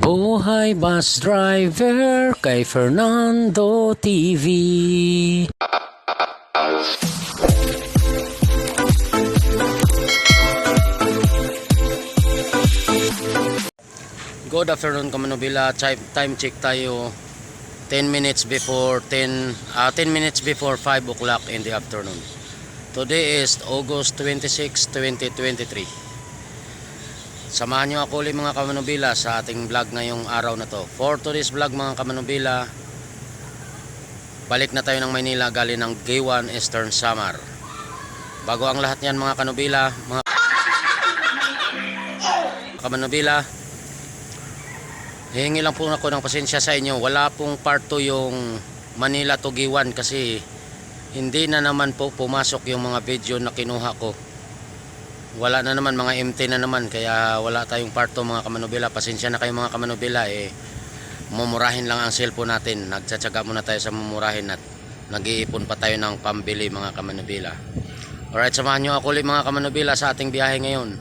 Buhay Bus Driver kay Fernando TV. Good afternoon Kamanubila. Time check tayo 10 minutes before 10 minutes before 5 o'clock in the afternoon. Today is August 26, 2023. Samahan nyo ako ulit mga Kamanubila sa ating vlog ngayong araw na to. For today's vlog mga Kamanubila, balik na tayo ng Maynila galing ng G1 Eastern Samar. Bago ang lahat yan mga Kanubila, mga Kamanubila, hihingi lang po ako ng pasensya sa inyo. Wala pong part 2 yung Manila to G1 kasi hindi na naman po pumasok yung mga video na kinuha ko. Wala na naman, mga empty na naman, kaya wala tayong part 2 mga Kamanubila. Pasensya na kayo mga Kamanubila, mumurahin lang ang cellphone natin. Nagtsatsaga muna tayo sa mumurahin at nag-iipon pa tayo ng pambili mga Kamanubila. Alright, samahan nyo ako ulit mga Kamanubila sa ating biyahe ngayon.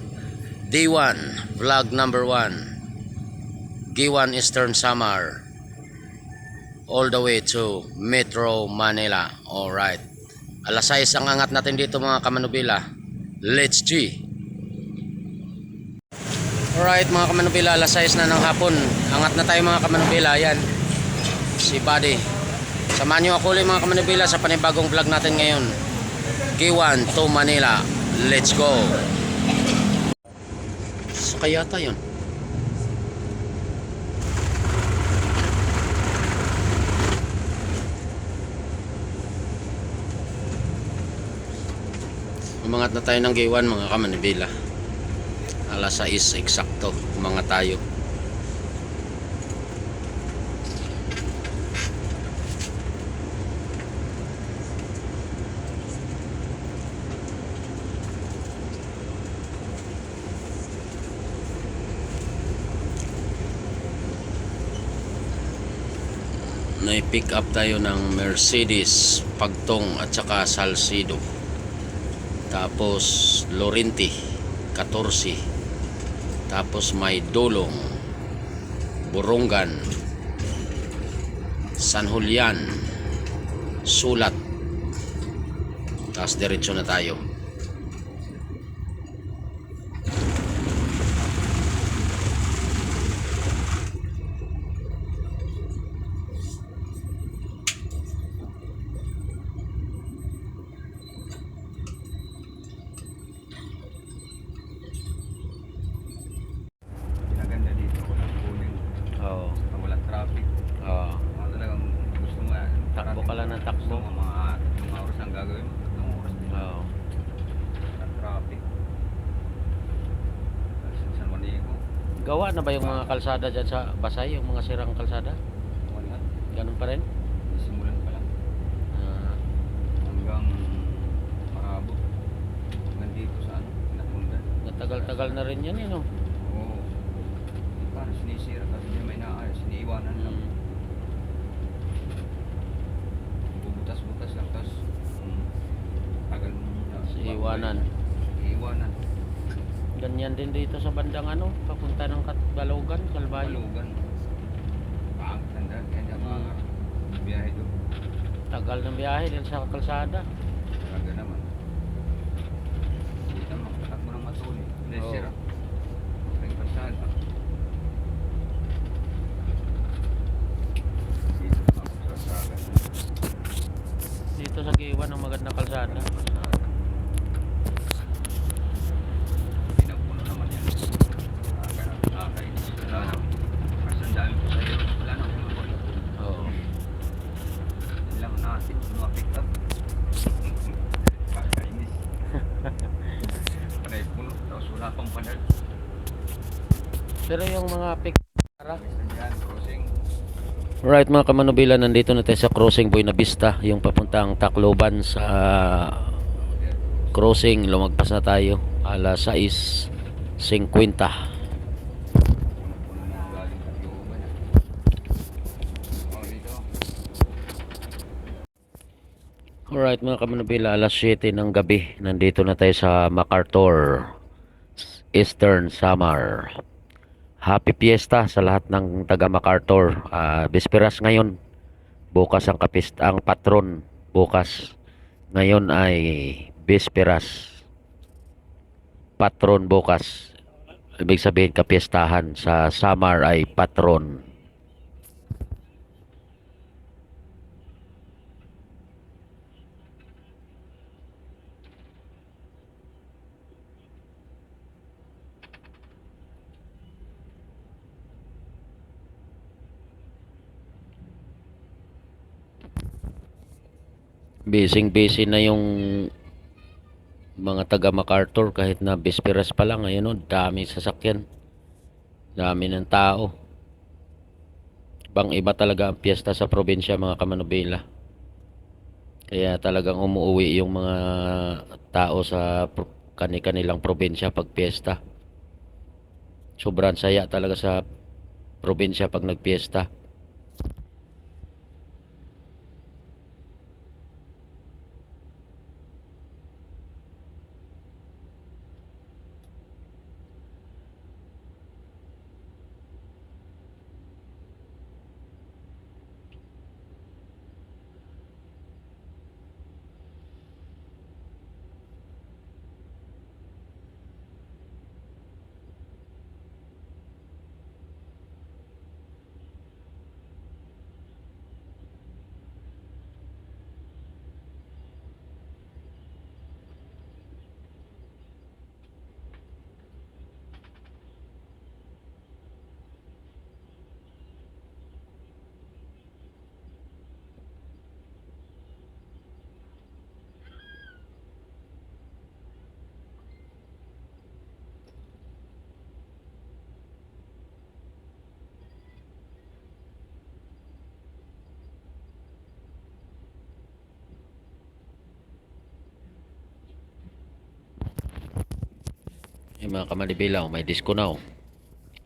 D1 vlog number 1, G1 Eastern Samar, all the way to Metro Manila. Alright, alas 6 ang angat natin dito mga Kamanubila. Let's G. Alright mga Kamanubila, alas 6 na ng hapon. Angat na tayo mga Kamanubila. Yan si Buddy. Samahan nyo ako ulit mga Kamanubila sa panibagong vlog natin ngayon, G1 to Manila. Let's go. Kaya tayo yun. Umangat na tayo ng G1 mga Kamanubila. Alas 6 eksakto umangat tayo. Nai-pick up tayo ng Mercedes Pagtong at saka Salcido. Tapos Laurenti 14. Tapos may Dulong, Borongan, San Julian, Sulat. Tapos diretso na tayo. Takbo ka lang ng takbo. Mga oras ang gagawin mo. Tatlong oras din. Oo. Traffic. San Juanico. Gawa na ba yung mga kalsada dyan sa Basay, yung mga sirang kalsada? Wala. Ganun pa rin? Simulan pa lang. Hanggang Parabo. Hanggang dito sa Natundan. Natagal-tagal na rin yan no? Oo. Parang sinisira kasi niya may naayos. Siniiwanan lang. Butas-butas lang. Tapos tagal mo muna. Iwanan. Iwanan. Ganyan din dito sa bandang papunta ng Balogan, Calvario. Balugan. Tanda. Kaya mga biyahe doon. Tagal ng biyahe din sa kalsada. Talaga naman. Dito makatak mo ng matuli. Nesira. Ang pasada. Dito makasasaga. Dito sa G1 ang magandang kalsada. Pinapuno naman yan. Nakakainis. Kasi ang dami ko sa'yo. Wala na akong mabot. Oo. Ilang natin. Mga pick up. Kakainis. Panay puno. Tapos wala pang panal. Pero yung mga pick Yan, crossing. Right mga Kamanubila, nandito na tayo sa crossing Buena Vista, yung papuntang Tacloban. Sa crossing lumagpas na tayo alas 6:50. Puno na galing Tacloban. Dito. Alright mga Kamanubila, alas 7 ng gabi, nandito na tayo sa MacArthur Eastern Samar. Happy Fiesta sa lahat ng taga MacArthur. Bisperas ngayon. Bukas ang patron. Bukas. Ngayon ay Bisperas. Patron bukas. Ibig sabihin kapiestahan. Sa Samar ay patron. Busy na yung mga taga MacArthur kahit na Bisperas pa lang. Ayun o, dami sasakyan. Dami ng tao. Bang iba talaga ang piyesta sa probinsya, mga kamanobela. Kaya talagang umuwi yung mga tao sa kani-kanilang probinsya pag piyesta. Sobrang saya talaga sa probinsya pag nagpiyesta. Yung mga kamanibela, may disco na.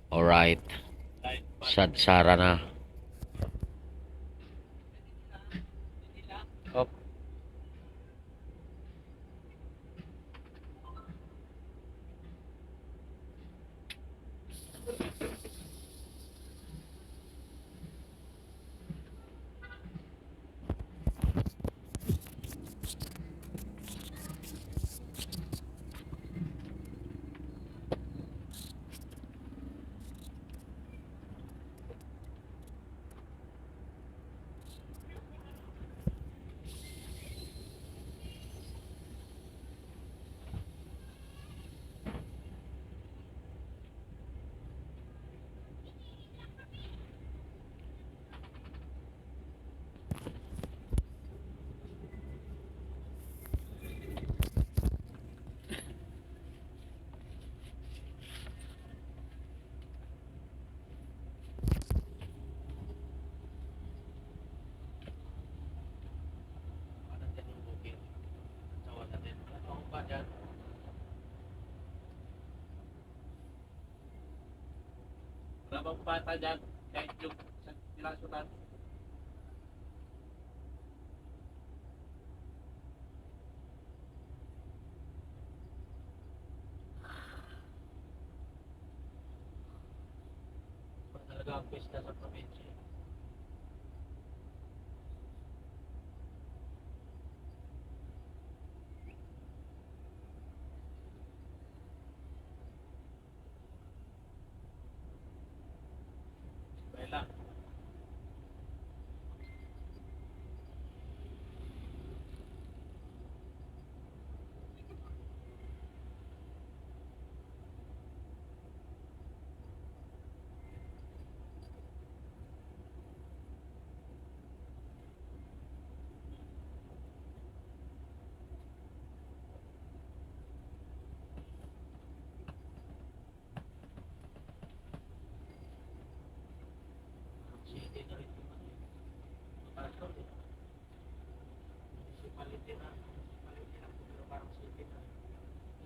Alright. Sadsara na. Oh. Wala bang bata dyan? Kahit yung nilasutan. Talaga ang pista sa probinsya. Baila.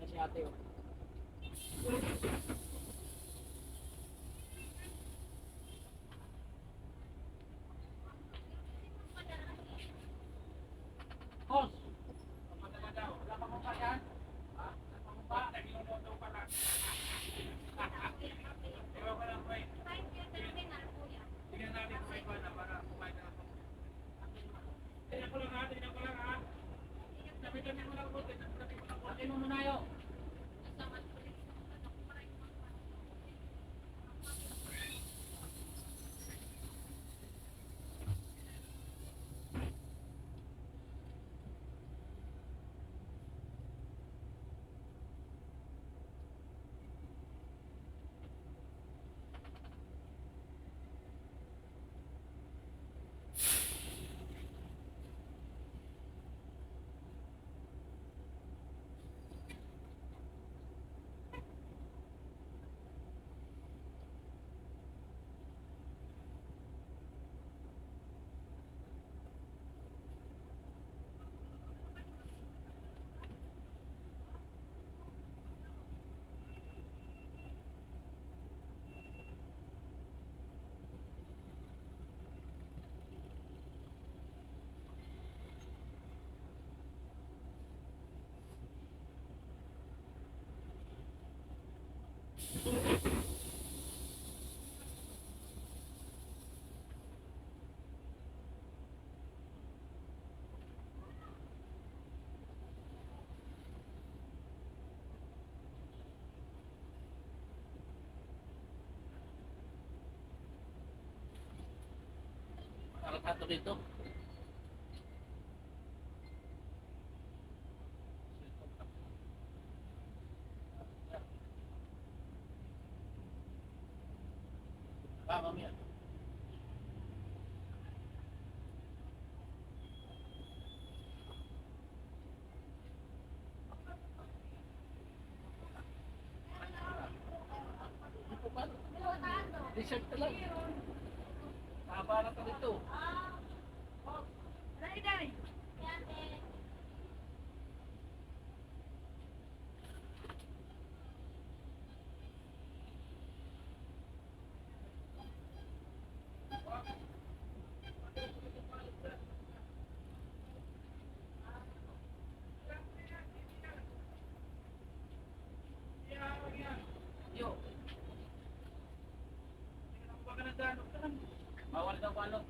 Si ate oh. Boss, papadala daw. Wala pa mong pa yan? Ha? Wala pa mong pa? Nagluluto pa lang. Ewan ko lang Ato dito. Mamaya. T-shirt ka lang. Haba na to dito. Yo. Bawal daw ano.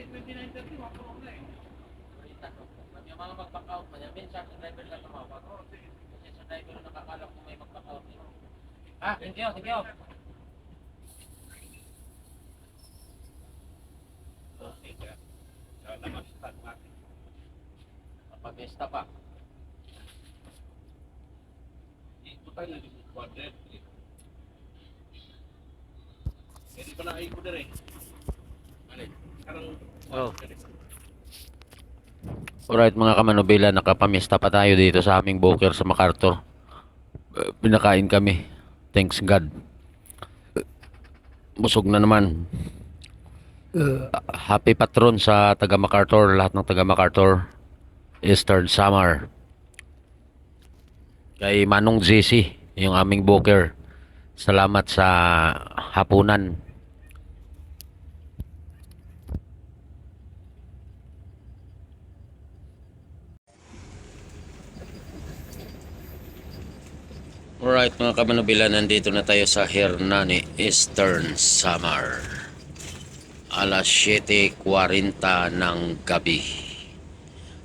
29:30, mapuro na eh. Yung mga mag-back out pa niya, minsan sa driver na tumawag. Kasi sa driver na nakakala kung may mag-back out. Ah, thank you, thank you. Okay, kaya. Sa labas natin. Mapag-esta pa. Ito tayo nag-quarter. Pwede pa na ay ko dire. Alin? Karang... Oh. Alright mga kamanobela, nakapamiesta pa tayo dito sa aming Booker sa MacArthur. Pinakain kami. Thanks God. Busog na naman. Happy patron sa taga MacArthur, lahat ng taga MacArthur. Eastern Summer. Kay Manong JC, yung aming Booker. Salamat sa hapunan. Alright mga kamanobela, nandito na tayo sa Hernani Eastern Summer. Alas 7:40 ng gabi.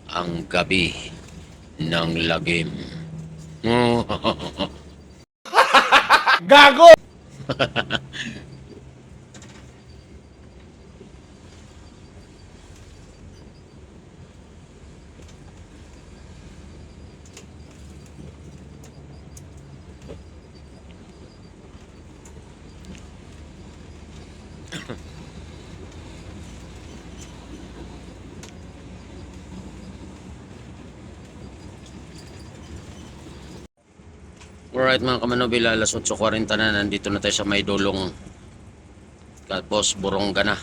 Ang gabi ng lagim. Gago! Alright mga kamanobela, alas 8:40 na, nandito na tayo sa may dulong tapos Boronga na.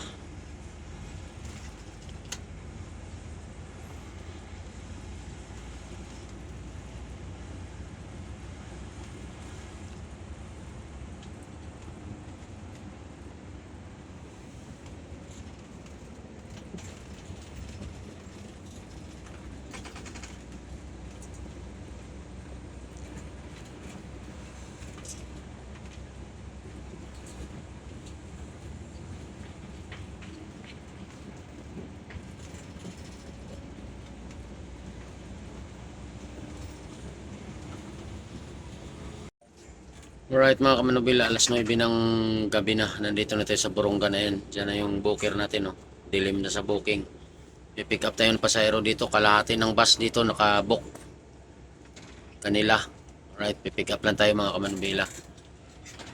Alright mga kamanobela, alas 9 ng gabi na. Nandito na tayo sa Boronga na yan. Diyan na yung booker natin. Oh. Dilim na sa booking. I-pick up tayo ng pasahero dito. Kalahati ng bus dito nakabook. Kanila. Alright, pipick up lang tayo mga kamanobela.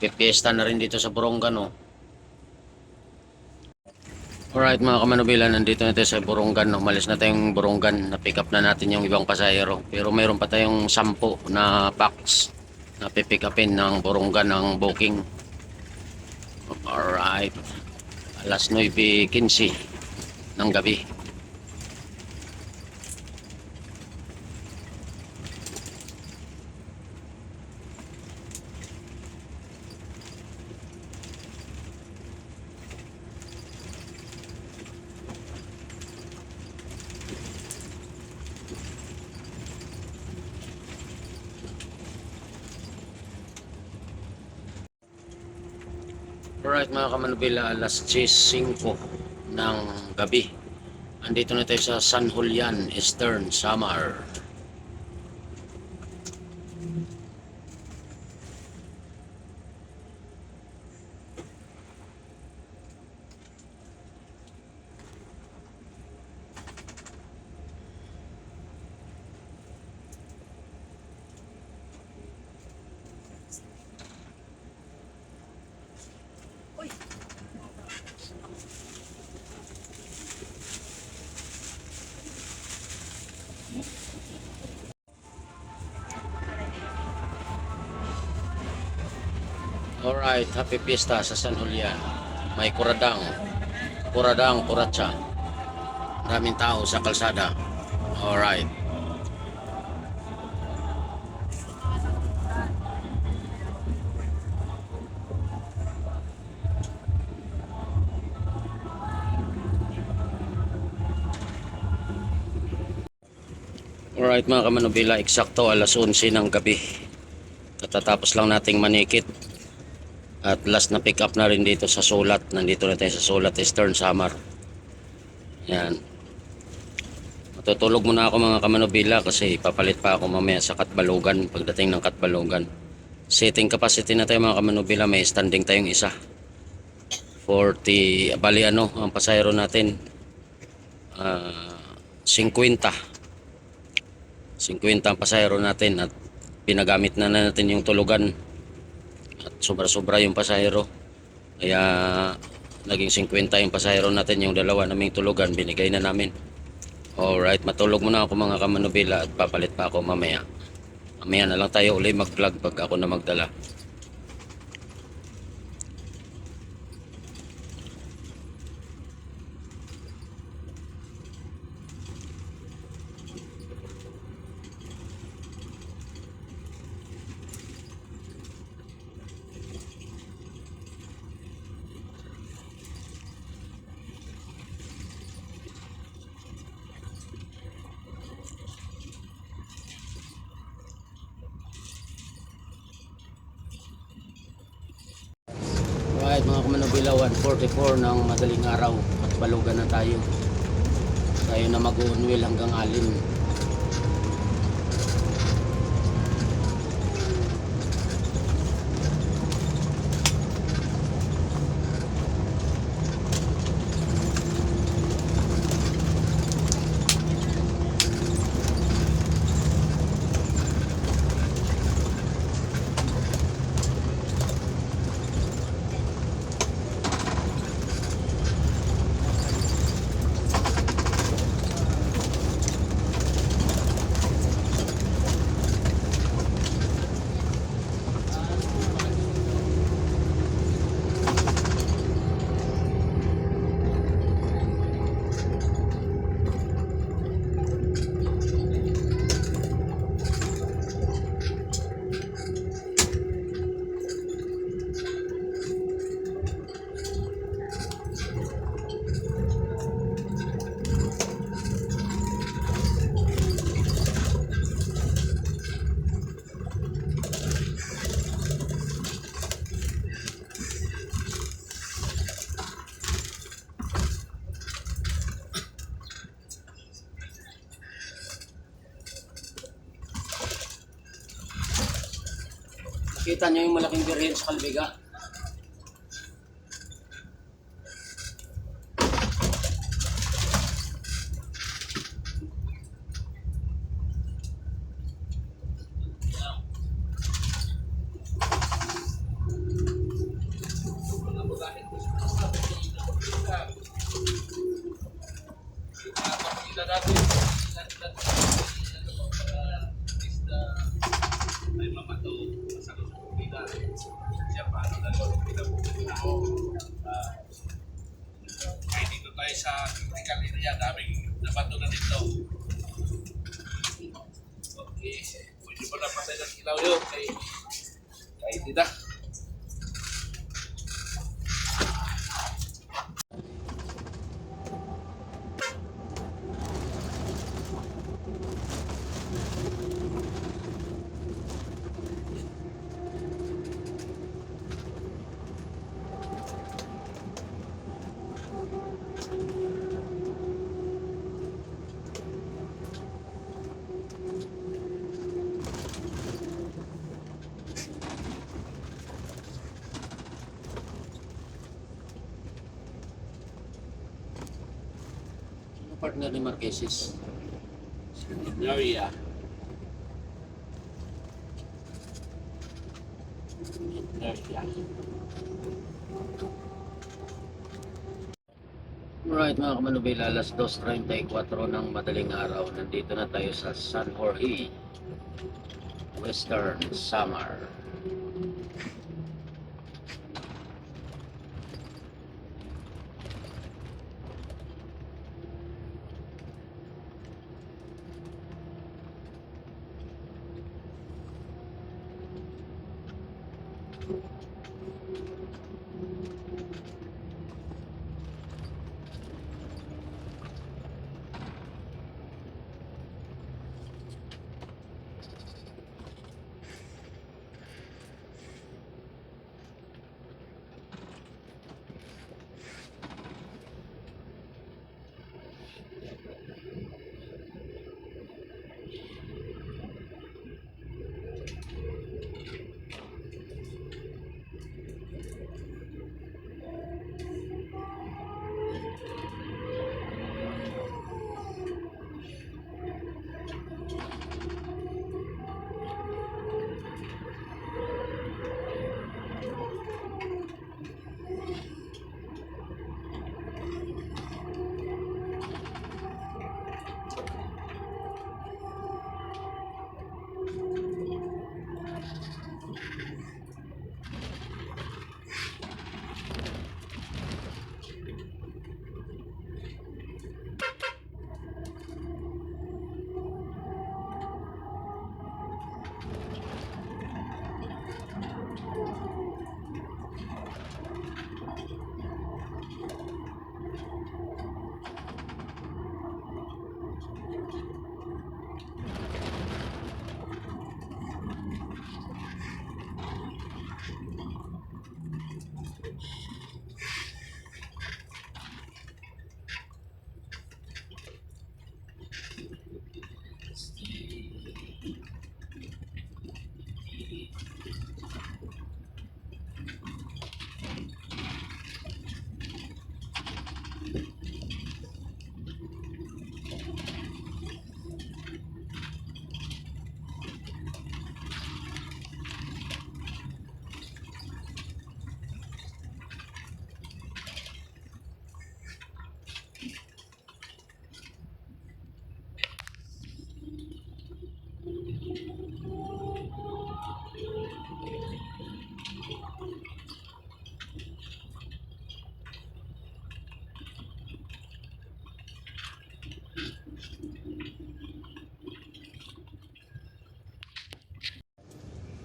Pipiesta na rin dito sa Boronga, no. Alright mga kamanobela, nandito na tayo sa Borongan. Umalis na tayong Borongan. Na-pick up na natin yung ibang pasahero. Pero mayroon pa tayong 10 na packs na pipick upin ng Borongan ng booking. Alright. Alas 9:15 ng gabi. Alright mga kamanobela, alas 10:05 ng gabi. Andito na tayo sa San Julian, Eastern Samar. Alright, happy fiesta sa San Julian. May kuradang, kuratsa. Maraming tao sa kalsada. Alright. Alright mga kamanobela, eksakto alas 11 ng gabi. Katatapos lang nating manikit. At last na pick up na rin dito sa Sulat. Nandito na tayo sa Sulat, Eastern Samar. Yan. Matutulog muna ako mga kamanubila kasi papalit pa ako mamaya sa Katbalogan pagdating ng Katbalogan. Seating capacity na tayo mga kamanubila, may standing tayong isa. 40, bali ano, ang pasahero natin 50. 50 ang pasahero natin at pinagamit na natin yung tulugan at sobra-sobra yung pasahero. Kaya naging 50 yung pasahero natin, yung dalawa naming tulugan binigay na namin. Alright, matulog muna ako mga kamanubila at papalit pa ako mamaya. Mamaya na lang tayo uli mag-vlog pag ako na magdala. Alright mga kamanubila, 1:44 ng madaling araw at balugan na tayo. Tayo na mag-unwheel hanggang Alin. Nakita nyo yung malaking birhen sa Kalbiga? Ay, dito tayo sa critical area, daming nabato na dito. Okay, pwede mo na patay ng ilaw yun kay Tita. Ano partner ni Marquesis? Gloria. Gloria. Alright mga kamanubila, alas 2:34 ng madaling araw. Nandito na tayo sa San Jorge, Western Samar.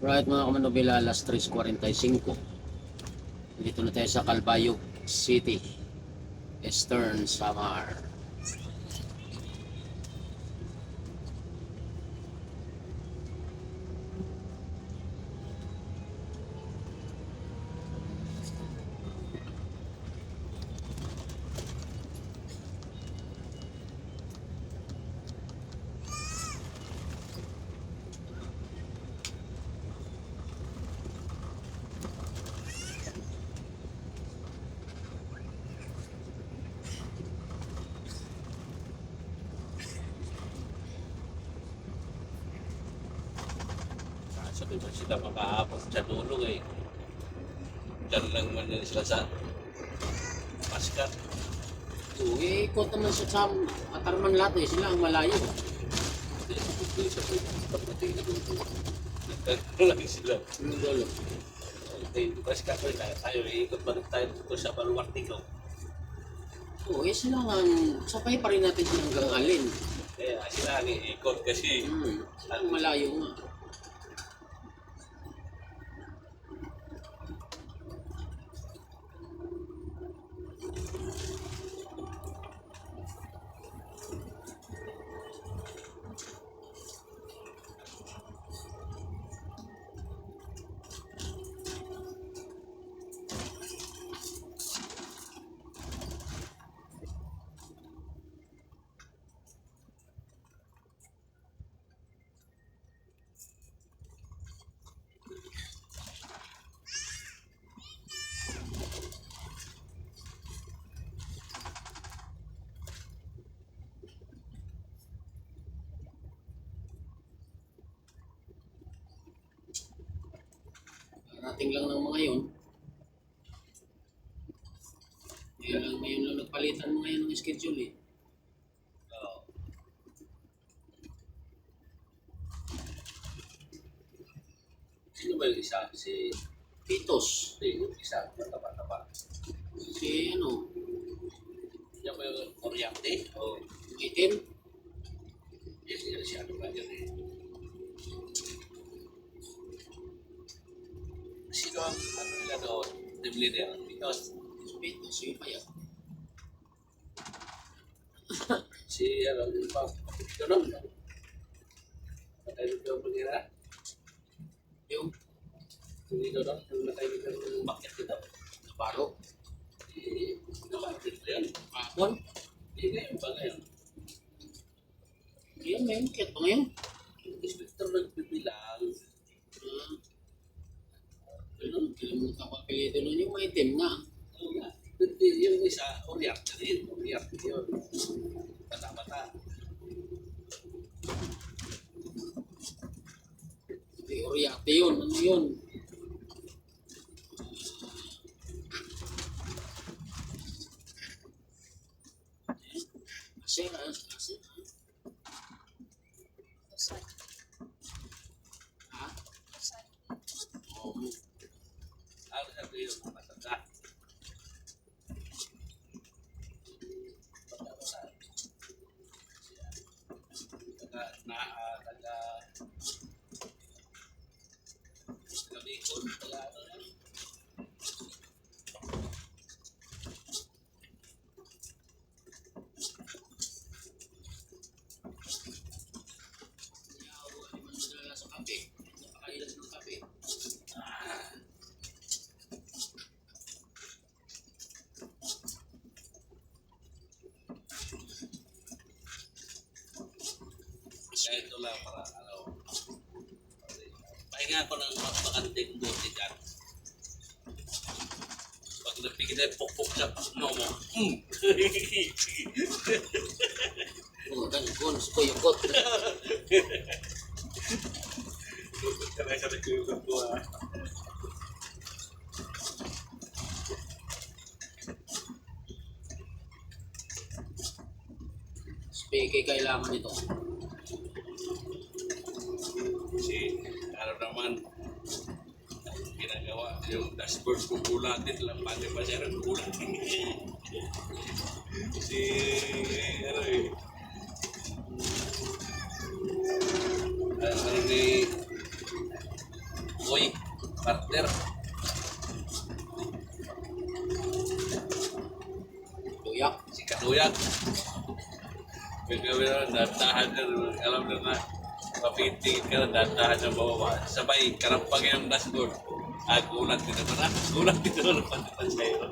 Right mga kamanobela, alas 3:45. Dito na tayo sa Calbayog City, Eastern Samar. Sabi mo sila makaabot sa dulo eh. Diyan lang man din sila sa Paskat. So, ikot naman sa Atarman lahat eh, sila ang malayo. Hindi sa pagdating na dulo. Nagkano lang sila. Dulo. Paskat ko tayo iikot pa rin tayo dito sa Baluartico. Oo, sila nga, sakay pa rin natin sila hanggang alin. Kaya sila ang iikot kasi Sila ang malayo nga. Parating lang ng mga yun. Ngayon lang nagpalitan mga yun ng schedule eh. Oo. Sino ba yung isa? Si Pitos. yung isa, mataba-taba. Si ano, Yan ba yung Oriente? O itim. yan siya ano ba yun eh? Sino ang ano nila doon? Team leader? Because Pitos, yun pa yan. si ano, yung pa, ito lang. Patay dito ang pangira. Yung Dito lang, yung natay dito yung bakit dito. Navarro. Naman, dito yan. Kapon. Hindi ngayon pa ngayon. Yan, may kit pa ngayon. Yung inspector nagbibilang. Kalimutan ko apelido nun yung maitim nga. Oo nga. Yung isa, Oriente rin. Oriente yun. Bata-bata. Hindi, Oriate yun. Ano yun? Kasi, ha? Oo. Ano sabi yung mga matanda? Bicol, taga ano yan? Madala sa kape. Napakailas ng kape. Kaya ito lang para ano. Pahinga ko ng makanting buti dyan. Pag napigil na pukpuk sa no mo. Oo, ganun. Sukuyukot. Kaya sa nagkuyugan ko ah. Speke kailangan ito. Kasi ano naman ginagawa yung dashboard kung kulang din lang pati pa siya ng kulang. Si ano eh ano ni Uy, partner. Luyak. Si Kaduyag. Gagawin na, datahan na, alam na papitingin ka na, datahan na bababa. Sabay, karampag yung dashboard. Gulat din naman gulat din naman ang sa'yo.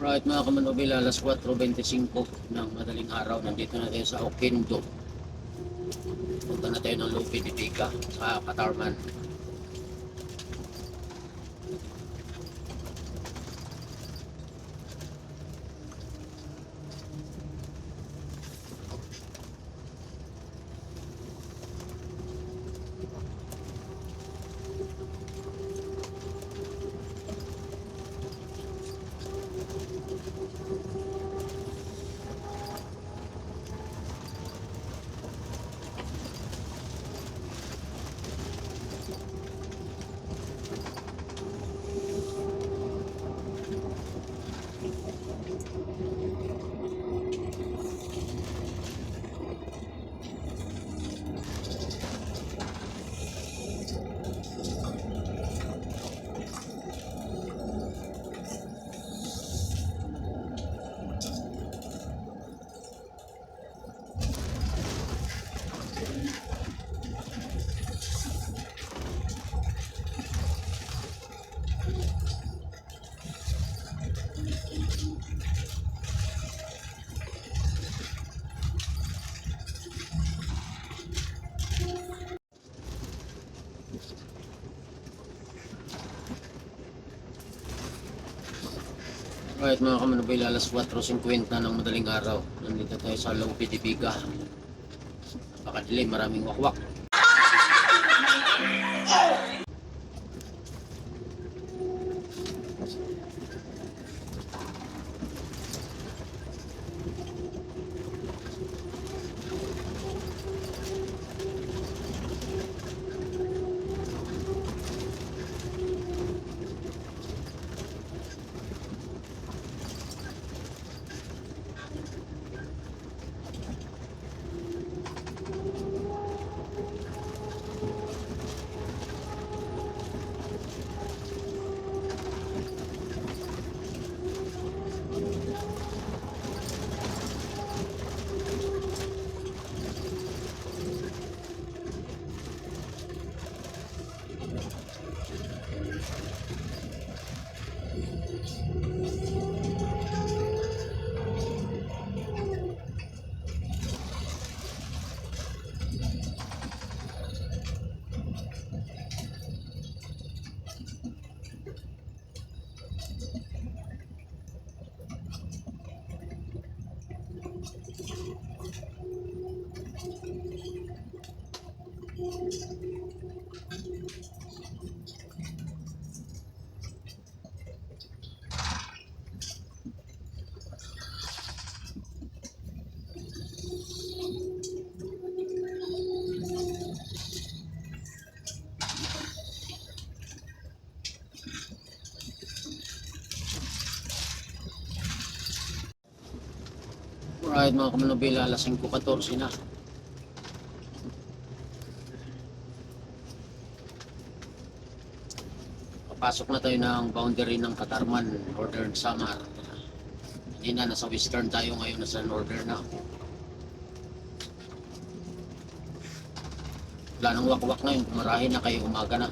Right mga kamanobel, alas 4:25 ng madaling araw. Nandito na tayo sa Oquendo. Punta na tayo ng Lupi Titiga sa Katarman. Right mga kamanobel, alas 4:50 ng madaling araw. Nandito tayo sa Lupi Titiga. Napakadilim, maraming wakwak. Alright mga kamanobel, alas 5:14 na. Papasok na tayo ng boundary ng Katarman, Northern Samar. Hindi na, nasa western tayo ngayon, nasa northern na. Wala nang wakwak ngayon, marahin na kayo, umaga na.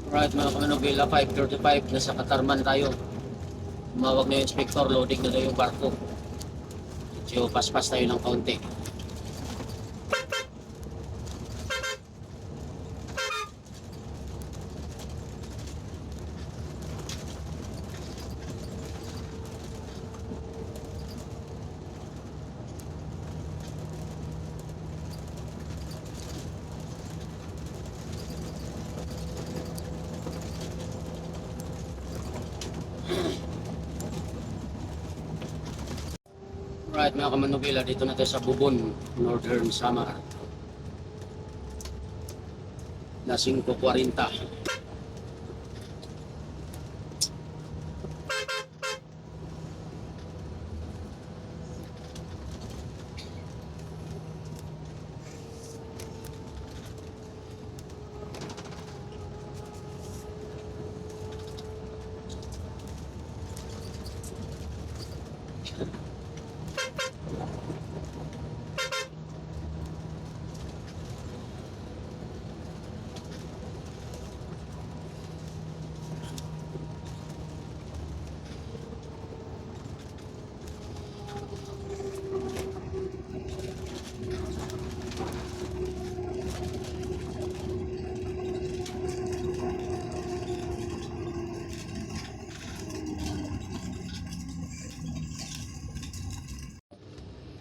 Right mga kamanobila, 5:35 nasa Katarman tayo. Tumawag na yung inspector, loading na daw yung barko. So paspas tayo ng kaunti. Right mga kamanobila, dito na tayo sa Bubon, Northern Samar. Na 5:40.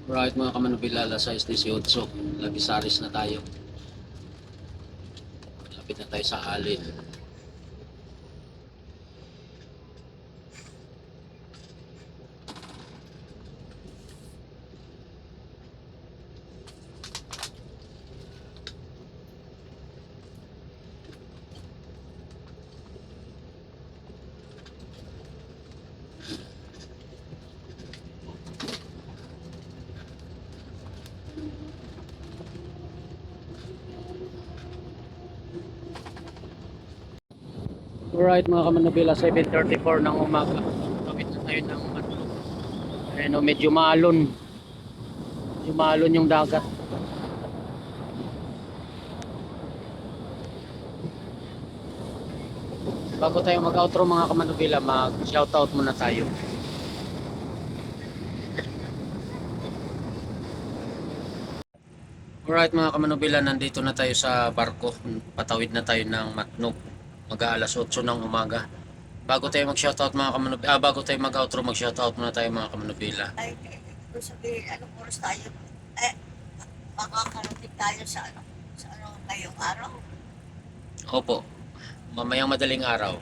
Right mga kamanobila, alas 6:18. Labisaris na tayo. Lapit na tayo sa Alin. Alright mga kamanobila, 7:34 ng umaga. Kapit na tayo ng ano, medyo maalon. Medyo maalon yung dagat. Bago tayo mag-outro mga kamanobila, mag-shoutout muna tayo. Alright mga kamanobila, nandito na tayo sa barko. Patawid na tayo ng Matnog. Mag-aalas 8 ng umaga. Bago tayo mag-shoutout mga kamanobila, bago tayo mag-outro, mag-shoutout muna tayo mga kamanobila. Ay, kung sabihin, anong oras tayo? Eh, makakarating tayo sa ano ngayong araw? Opo, mamayang madaling araw.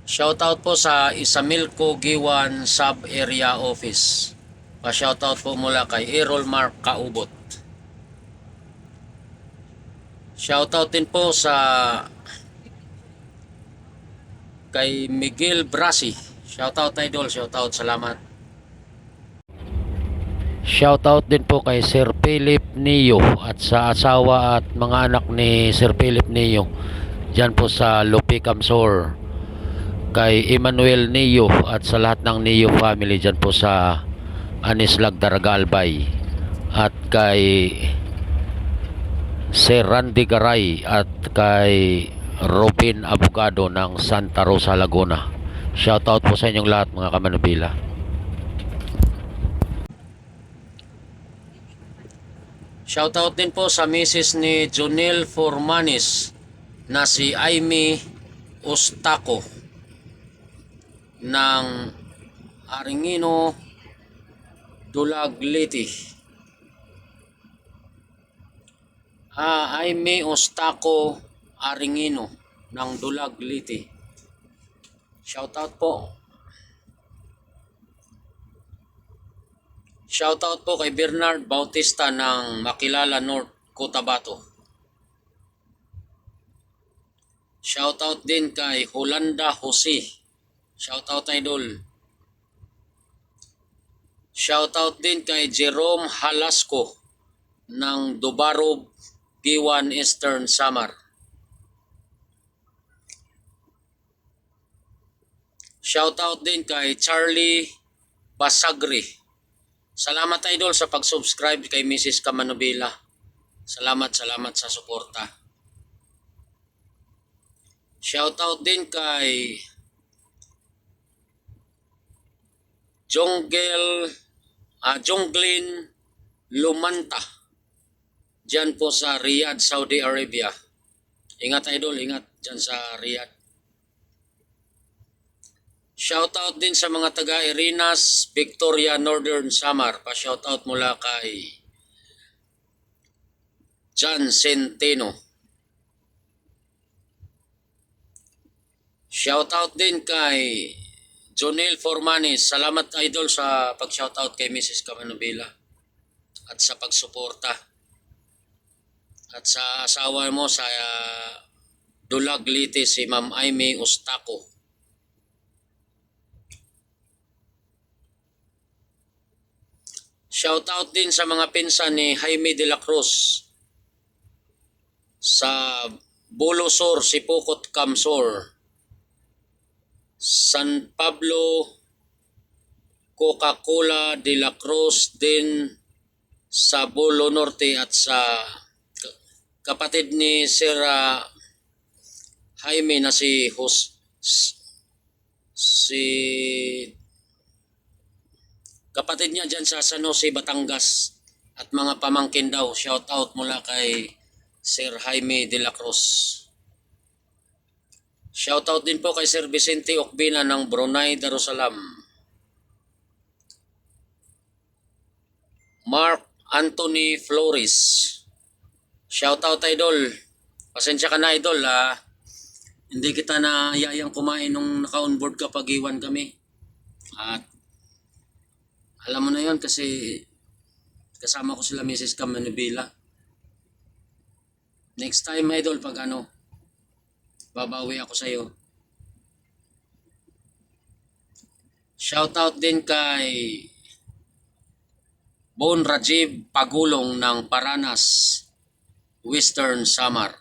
Shoutout po sa Isamilco Giwan Sub-Area Office. Pa-shoutout po mula kay Errol Mark Kaubot. Shoutout din po sa kay Miguel Brasi. Shoutout idol, shoutout, salamat. Shoutout din po kay Sir Philip Neo at sa asawa at mga anak ni Sir Philip Neo diyan po sa Lupi Camsor. Kay Emmanuel Neo at sa lahat ng Neo family diyan po sa Anislag Daraga Albay. At kay Sir Randy Garay at kay Robin Abogado ng Santa Rosa, Laguna. Shoutout po sa inyong lahat mga kamanobila. Shoutout din po sa misis ni Jonel Formanis na si Aimee Ustaco ng Aringino, Dulag, Leyte. Aimee Ustaco Aringino ng Dulag, Leyte. Shoutout po. Shoutout po kay Bernard Bautista ng Makilala North, Cotabato. Shoutout din kay Holanda Jose. Shoutout idol. Shoutout din kay Jerome Halasco ng Dubarog, Giwan, Eastern Samar. Shoutout din kay Charlie Basagri. Salamat idol sa pag-subscribe kay Mrs. Kamanobila. Salamat sa suporta. Shoutout din kay Jonglin Lumanta. Diyan po sa Riyadh, Saudi Arabia. Ingat idol, ingat diyan sa Riyadh. Shoutout din sa mga taga Irinas, Victoria, Northern Samar. Pa-shoutout mula kay John Centeno. Shoutout din kay Jonel Formanis. Salamat idol sa pag-shoutout kay Mrs. Kamanubila at sa pagsuporta. At sa asawa mo sa Dulag Liti, si Ma'am Aimee Ustaco. Shoutout din sa mga pinsan ni Jaime de la Cruz sa Bolosor, Sipokot, Camsor, San Pablo, Coca-Cola de la Cruz din sa Bolo Norte at sa kapatid ni Sir Jaime na si kapatid niya dyan sa San Jose, Batangas at mga pamangkin daw. Shout out mula kay Sir Jaime de la Cruz. Shout out din po kay Sir Vicente Okbina ng Brunei Darussalam. Mark Anthony Flores. Shout out idol. Pasensya ka na idol hindi kita na yayang kumain nung naka-onboard kapag iwan kami. At alam mo na yon kasi kasama ko sila Mrs. Kamanubila. Next time idol pag babawi ako sa iyo. Shout out din kay Bon Rajib Pagulong ng Paranas, Western Samar.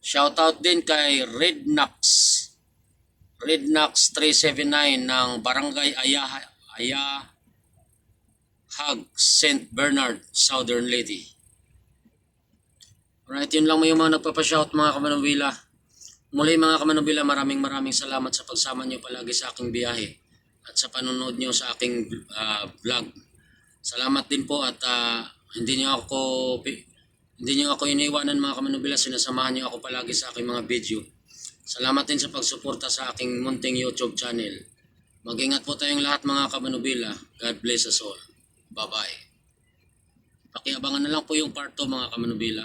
Shout out din kay Rednax 379 ng Barangay Ayahag, St. Bernard, Southern Leyte. Alright, yun lang yung mga nagpapashout mga Kamanubila. Muli mga Kamanubila, maraming salamat sa pagsama nyo palagi sa aking biyahe at sa panonood nyo sa aking vlog. Salamat din po at hindi nyo ako iniiwanan mga Kamanubila, sinasamahan nyo ako palagi sa aking mga video. Salamat din sa pagsuporta sa aking munting YouTube channel. Mag-ingat po tayong lahat mga Kamanubila. God bless us all. Bye-bye. Pakiabangan na lang po yung part 2 mga Kamanubila.